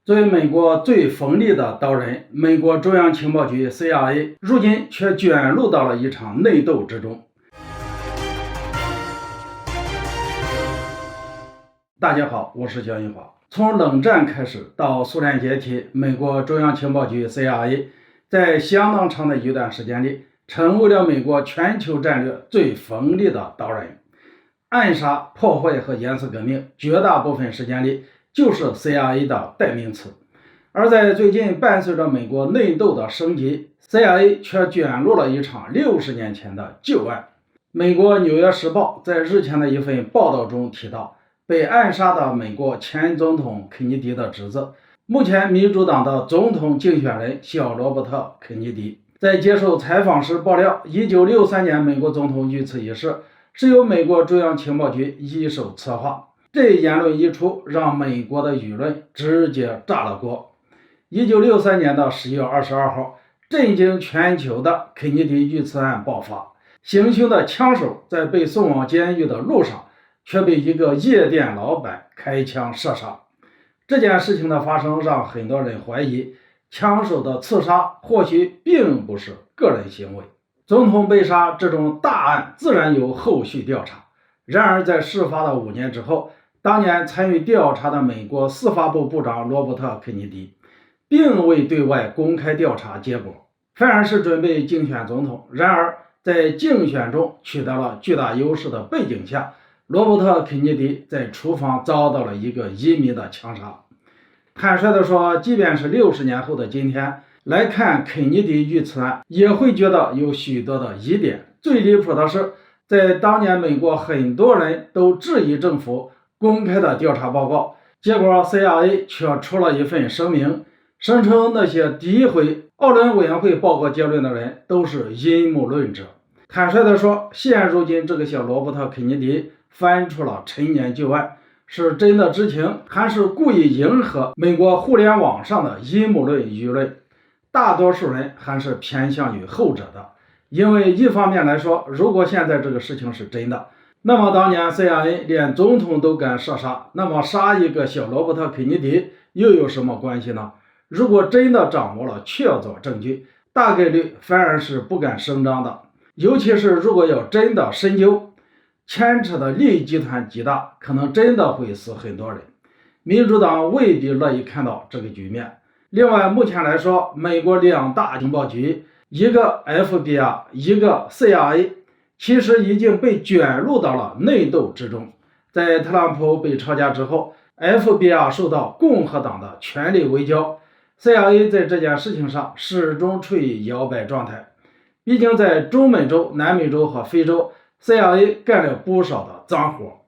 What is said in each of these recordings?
作为美国最锋利的刀刃，美国中央情报局 CIA 如今却卷入到了一场内斗之中。大家好，我是江一华。从冷战开始到苏联解体，美国中央情报局 CIA 在相当长的一段时间里，成为了美国全球战略最锋利的刀刃。暗杀、破坏和颜色革命，绝大部分时间里就是 CIA 的代名词。而在最近，伴随着美国内斗的升级， CIA 却卷入了一场60年前的旧案。美国《纽约时报》在日前的一份报道中提到，被暗杀的美国前总统肯尼迪的侄子，目前民主党的总统竞选人小罗伯特·肯尼迪，在接受采访时爆料，1963年美国总统遇刺一事是由美国中央情报局一手策划。这言论一出，让美国的舆论直接炸了锅。1963年的10月22号，震惊全球的肯尼迪遇刺案爆发，行凶的枪手在被送往监狱的路上却被一个夜店老板开枪射杀。这件事情的发生让很多人怀疑，枪手的刺杀或许并不是个人行为。总统被杀这种大案自然有后续调查，然而在事发的5年之后，当年参与调查的美国司法部部长罗伯特·肯尼迪并未对外公开调查结果，反而是准备竞选总统。然而在竞选中取得了巨大优势的背景下，罗伯特·肯尼迪在厨房遭到了一个移民的枪杀。坦率地说，即便是60年后的今天来看肯尼迪遇刺案，也会觉得有许多的疑点。最离谱的是，在当年美国很多人都质疑政府公开的调查报告，结果 CIA 却出了一份声明，声称那些诋毁奥伦委员会报告结论的人都是阴谋论者。坦率地说，现如今这个小罗伯特·肯尼迪翻出了陈年旧案，是真的知情，还是故意迎合美国互联网上的阴谋论舆论？大多数人还是偏向于后者的。因为一方面来说，如果现在这个事情是真的，那么当年 CIA 连总统都敢射杀，那么杀一个小罗伯特·肯尼迪又有什么关系呢？如果真的掌握了确凿证据，大概率反而是不敢声张的。尤其是如果要真的深究，牵扯的利益集团极大，可能真的会死很多人。民主党未必乐意看到这个局面。另外，目前来说，美国2大情报局，一个 FBI， 一个 CIA， 其实已经被卷入到了内斗之中。在特朗普被抄家之后， FBI 受到共和党的全力围剿， CIA 在这件事情上始终处于摇摆状态。毕竟在中美洲、南美洲和非洲， CIA 干了不少的脏活，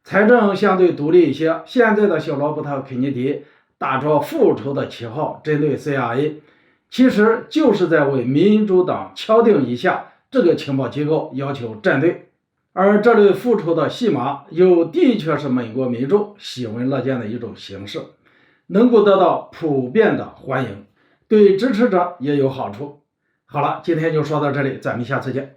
财政相对独立一些。现在的小罗伯特·肯尼迪打着复仇的旗号针对 CIA， 其实就是在为民主党敲定一下这个情报机构要求站队。而这类复仇的戏码的确是美国民众喜闻乐见的一种形式，能够得到普遍的欢迎，对支持者也有好处。好了，今天就说到这里，咱们下次见。